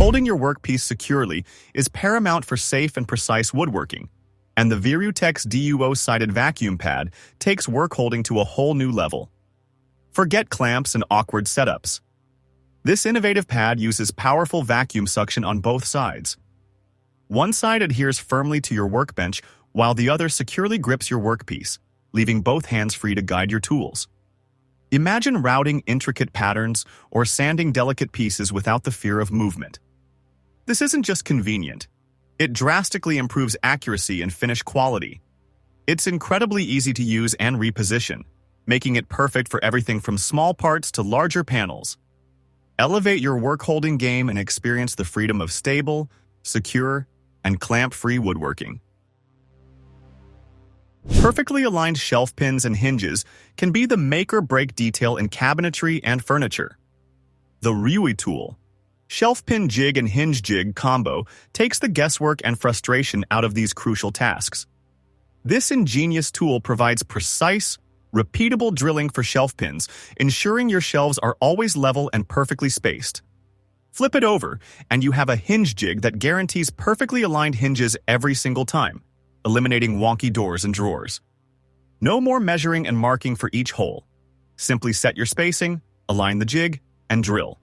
Holding your workpiece securely is paramount for safe and precise woodworking, and the Virutex duo-sided vacuum pad takes work holding to a whole new level. Forget clamps and awkward setups. This innovative pad uses powerful vacuum suction on both sides. One side adheres firmly to your workbench, while the other securely grips your workpiece, leaving both hands free to guide your tools. Imagine routing intricate patterns or sanding delicate pieces without the fear of movement. This isn't just convenient. It drastically improves accuracy and finish quality. It's incredibly easy to use and reposition, making it perfect for everything from small parts to larger panels. Elevate your work-holding game and experience the freedom of stable, secure, and clamp-free woodworking. Perfectly aligned shelf pins and hinges can be the make-or-break detail in cabinetry and furniture. The RUITOOL, shelf pin jig and hinge jig combo, takes the guesswork and frustration out of these crucial tasks. This ingenious tool provides precise, repeatable drilling for shelf pins, ensuring your shelves are always level and perfectly spaced. Flip it over, and you have a hinge jig that guarantees perfectly aligned hinges every single time, eliminating wonky doors and drawers. No more measuring and marking for each hole. Simply set your spacing, align the jig, and drill.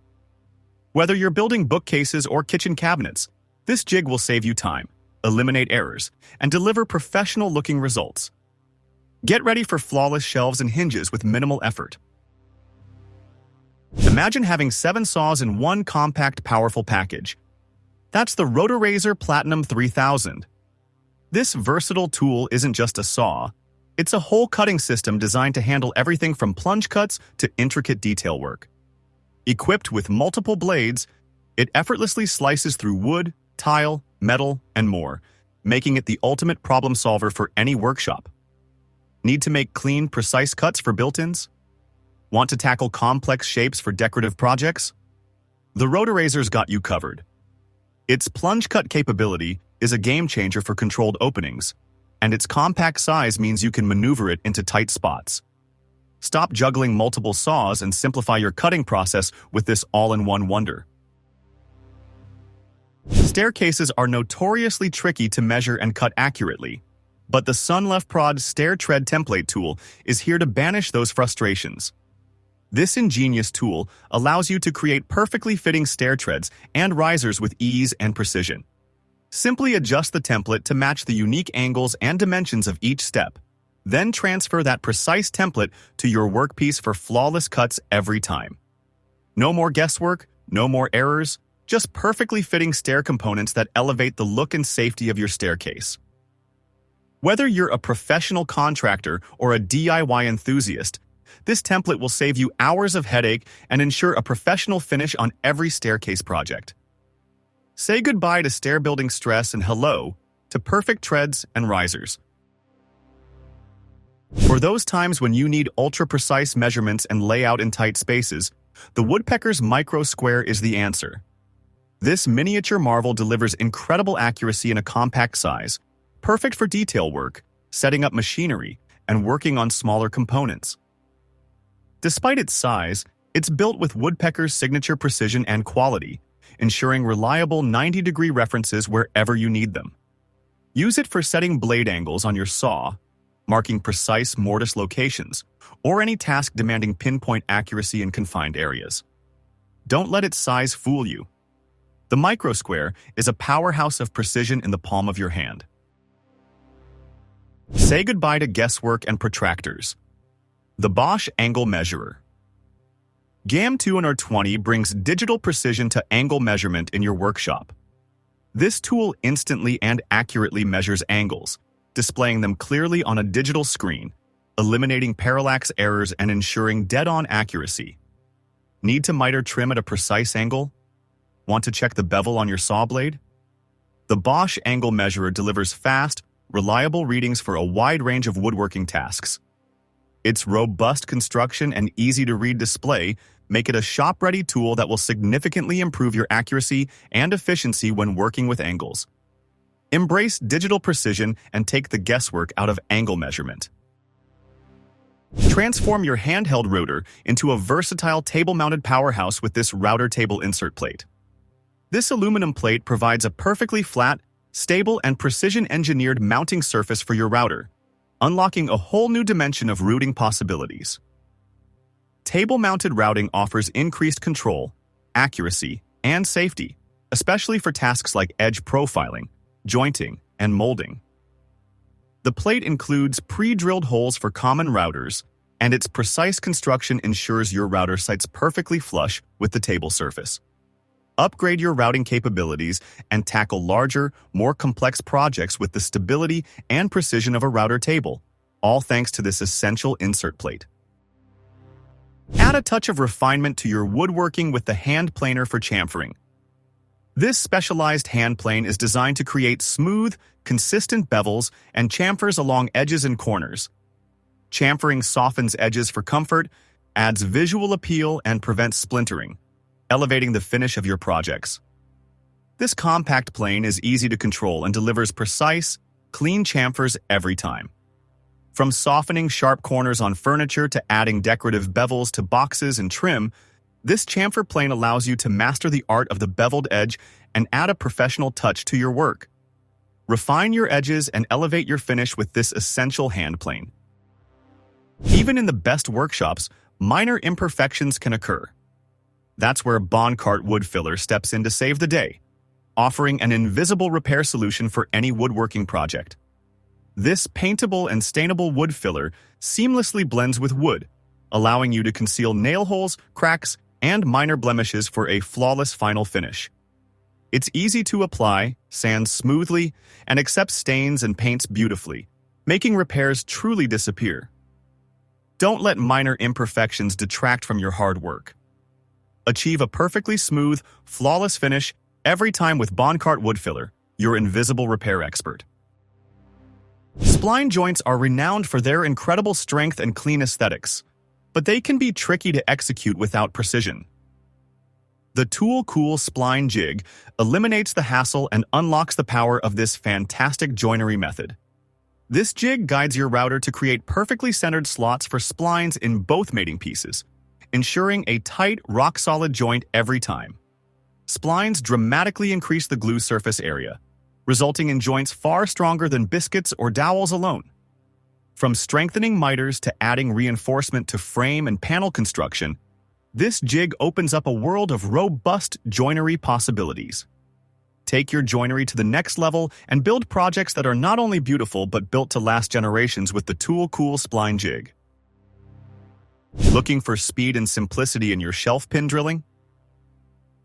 Whether you're building bookcases or kitchen cabinets, this jig will save you time, eliminate errors, and deliver professional-looking results. Get ready for flawless shelves and hinges with minimal effort. Imagine having 7 saws in one compact, powerful package. That's the ROTORAZER PLATINUM 3000. This versatile tool isn't just a saw. It's a whole cutting system designed to handle everything from plunge cuts to intricate detail work. Equipped with multiple blades, it effortlessly slices through wood, tile, metal, and more, making it the ultimate problem solver for any workshop. Need to make clean, precise cuts for built-ins? Want to tackle complex shapes for decorative projects? The ROTORAZER's got you covered. Its plunge cut capability is a game-changer for controlled openings, and its compact size means you can maneuver it into tight spots. Stop juggling multiple saws and simplify your cutting process with this all-in-one wonder. Staircases are notoriously tricky to measure and cut accurately, but the SUNLFPROD Stair Tread Template tool is here to banish those frustrations. This ingenious tool allows you to create perfectly fitting stair treads and risers with ease and precision. Simply adjust the template to match the unique angles and dimensions of each step. Then transfer that precise template to your workpiece for flawless cuts every time. No more guesswork, no more errors, just perfectly fitting stair components that elevate the look and safety of your staircase. Whether you're a professional contractor or a DIY enthusiast, this template will save you hours of headache and ensure a professional finish on every staircase project. Say goodbye to stair building stress and hello to perfect treads and risers. For those times when you need ultra-precise measurements and layout in tight spaces, the Woodpecker's Micro Square is the answer. This miniature marvel delivers incredible accuracy in a compact size, perfect for detail work, setting up machinery, and working on smaller components. Despite its size, it's built with Woodpecker's signature precision and quality, ensuring reliable 90-degree references wherever you need them. Use it for setting blade angles on your saw, marking precise mortise locations, or any task demanding pinpoint accuracy in confined areas. Don't let its size fool you. The Micro Square is a powerhouse of precision in the palm of your hand. Say goodbye to guesswork and protractors. The Bosch Angle Measurer. GAM 220 brings digital precision to angle measurement in your workshop. This tool instantly and accurately measures angles, displaying them clearly on a digital screen, eliminating parallax errors and ensuring dead-on accuracy. Need to miter trim at a precise angle? Want to check the bevel on your saw blade? The Bosch Angle Measurer delivers fast, reliable readings for a wide range of woodworking tasks. Its robust construction and easy-to-read display make it a shop-ready tool that will significantly improve your accuracy and efficiency when working with angles. Embrace digital precision and take the guesswork out of angle measurement. Transform your handheld router into a versatile table-mounted powerhouse with this router table insert plate. This aluminum plate provides a perfectly flat, stable, and precision-engineered mounting surface for your router, unlocking a whole new dimension of routing possibilities. Table-mounted routing offers increased control, accuracy, and safety, especially for tasks like edge profiling, jointing, and molding. The plate includes pre-drilled holes for common routers, and its precise construction ensures your router sits perfectly flush with the table surface. Upgrade your routing capabilities and tackle larger, more complex projects with the stability and precision of a router table, all thanks to this essential insert plate. Add a touch of refinement to your woodworking with the hand planer for chamfering. This specialized hand plane is designed to create smooth, consistent bevels and chamfers along edges and corners. Chamfering softens edges for comfort, adds visual appeal, and prevents splintering, elevating the finish of your projects. This compact plane is easy to control and delivers precise, clean chamfers every time. From softening sharp corners on furniture to adding decorative bevels to boxes and trim, this chamfer plane allows you to master the art of the beveled edge and add a professional touch to your work. Refine your edges and elevate your finish with this essential hand plane. Even in the best workshops, minor imperfections can occur. That's where Bondcart Wood Filler steps in to save the day, offering an invisible repair solution for any woodworking project. This paintable and stainable wood filler seamlessly blends with wood, allowing you to conceal nail holes, cracks, and minor blemishes for a flawless final finish. It's easy to apply, sands smoothly, and accepts stains and paints beautifully, making repairs truly disappear. Don't let minor imperfections detract from your hard work. Achieve a perfectly smooth, flawless finish every time with Bondcart Wood Filler, your invisible repair expert. Spline joints are renowned for their incredible strength and clean aesthetics, but they can be tricky to execute without precision. The Tool Cool Spline Jig eliminates the hassle and unlocks the power of this fantastic joinery method. This jig guides your router to create perfectly centered slots for splines in both mating pieces, ensuring a tight, rock-solid joint every time. Splines dramatically increase the glue surface area, resulting in joints far stronger than biscuits or dowels alone. From strengthening miters to adding reinforcement to frame and panel construction, this jig opens up a world of robust joinery possibilities. Take your joinery to the next level and build projects that are not only beautiful but built to last generations with the Tool Cool Spline Jig. Looking for speed and simplicity in your shelf pin drilling?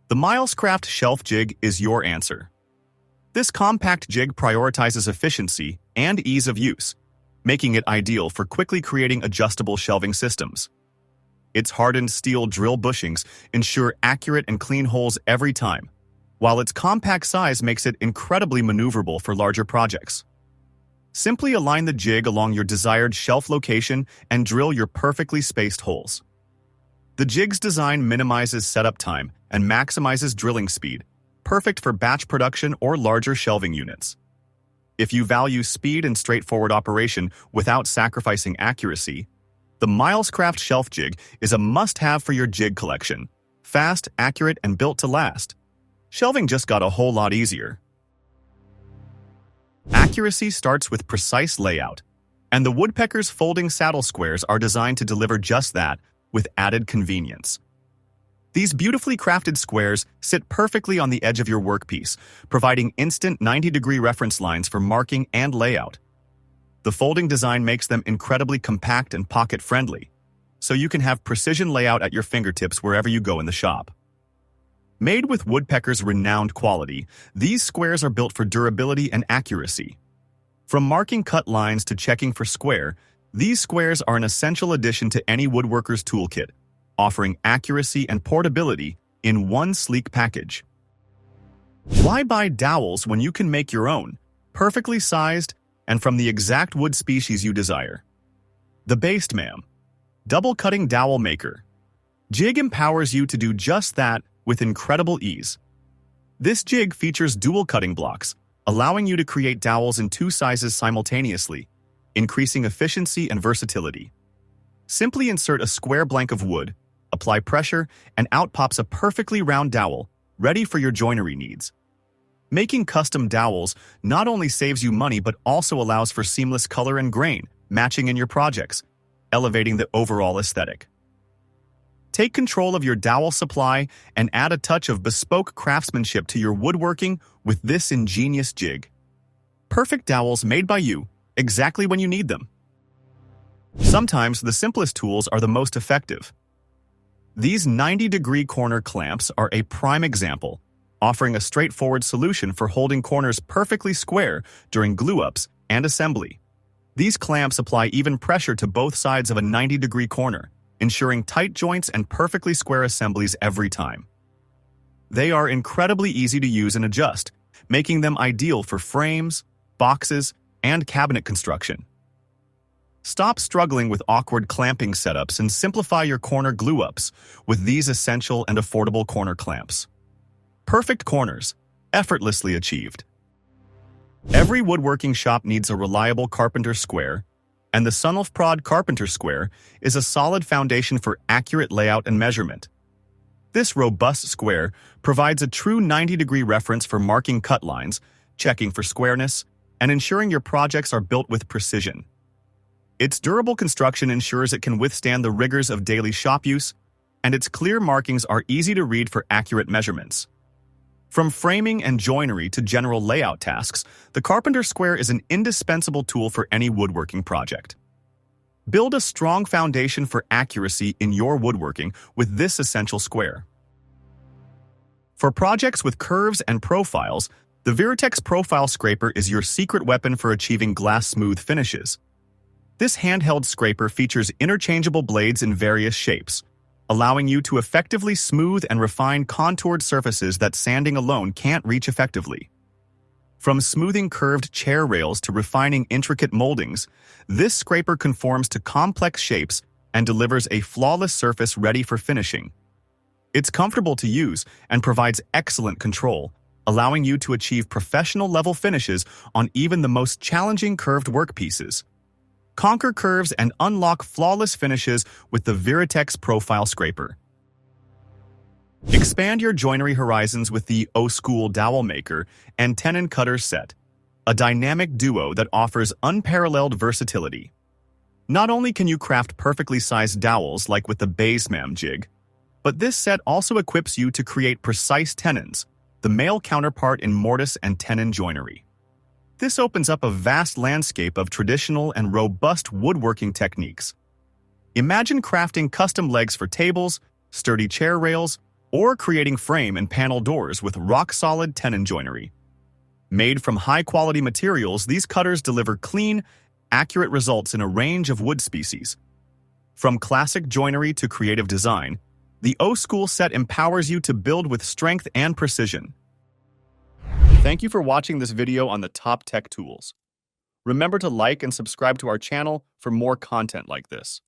The Milescraft Shelf Jig is your answer. This compact jig prioritizes efficiency and ease of use, making it ideal for quickly creating adjustable shelving systems. Its hardened steel drill bushings ensure accurate and clean holes every time, while its compact size makes it incredibly maneuverable for larger projects. Simply align the jig along your desired shelf location and drill your perfectly spaced holes. The jig's design minimizes setup time and maximizes drilling speed, perfect for batch production or larger shelving units. If you value speed and straightforward operation without sacrificing accuracy, the Milescraft Shelf Jig is a must-have for your jig collection. Fast, accurate, and built to last. Shelving just got a whole lot easier. Accuracy starts with precise layout, and the Woodpecker's folding saddle squares are designed to deliver just that with added convenience. These beautifully crafted squares sit perfectly on the edge of your workpiece, providing instant 90-degree reference lines for marking and layout. The folding design makes them incredibly compact and pocket-friendly, so you can have precision layout at your fingertips wherever you go in the shop. Made with Woodpecker's renowned quality, these squares are built for durability and accuracy. From marking cut lines to checking for square, these squares are an essential addition to any woodworker's toolkit, offering accuracy and portability in one sleek package. Why buy dowels when you can make your own, perfectly sized, and from the exact wood species you desire? The Basedman Double Cutting Dowel Maker Jig empowers you to do just that with incredible ease. This jig features dual cutting blocks, allowing you to create dowels in two sizes simultaneously, increasing efficiency and versatility. Simply insert a square blank of wood, apply pressure, and out pops a perfectly round dowel, ready for your joinery needs. Making custom dowels not only saves you money but also allows for seamless color and grain matching in your projects, elevating the overall aesthetic. Take control of your dowel supply and add a touch of bespoke craftsmanship to your woodworking with this ingenious jig. Perfect dowels made by you, exactly when you need them. Sometimes the simplest tools are the most effective. These 90-degree corner clamps are a prime example, offering a straightforward solution for holding corners perfectly square during glue-ups and assembly. These clamps apply even pressure to both sides of a 90-degree corner, ensuring tight joints and perfectly square assemblies every time. They are incredibly easy to use and adjust, making them ideal for frames, boxes, and cabinet construction. Stop struggling with awkward clamping setups and simplify your corner glue-ups with these essential and affordable corner clamps. Perfect corners, effortlessly achieved. Every woodworking shop needs a reliable carpenter square, and the SUNLFPROD carpenter square is a solid foundation for accurate layout and measurement. This robust square provides a true 90-degree reference for marking cut lines, checking for squareness, and ensuring your projects are built with precision. Its durable construction ensures it can withstand the rigors of daily shop use, and its clear markings are easy to read for accurate measurements. From framing and joinery to general layout tasks, the carpenter square is an indispensable tool for any woodworking project. Build a strong foundation for accuracy in your woodworking with this essential square. For projects with curves and profiles, the Virutex profile scraper is your secret weapon for achieving glass-smooth finishes. This handheld scraper features interchangeable blades in various shapes, allowing you to effectively smooth and refine contoured surfaces that sanding alone can't reach effectively. From smoothing curved chair rails to refining intricate moldings, this scraper conforms to complex shapes and delivers a flawless surface ready for finishing. It's comfortable to use and provides excellent control, allowing you to achieve professional-level finishes on even the most challenging curved workpieces. Conquer curves and unlock flawless finishes with the Virutex profile scraper. Expand your joinery horizons with the O-School Dowel Maker and Tenon Cutter set, a dynamic duo that offers unparalleled versatility. Not only can you craft perfectly sized dowels like with the Basemam jig, but this set also equips you to create precise tenons, the male counterpart in mortise and tenon joinery. This opens up a vast landscape of traditional and robust woodworking techniques. Imagine crafting custom legs for tables, sturdy chair rails, or creating frame and panel doors with rock-solid tenon joinery. Made from high-quality materials, these cutters deliver clean, accurate results in a range of wood species. From classic joinery to creative design, the O-School set empowers you to build with strength and precision. Thank you for watching this video on the top tech tools. Remember to like and subscribe to our channel for more content like this.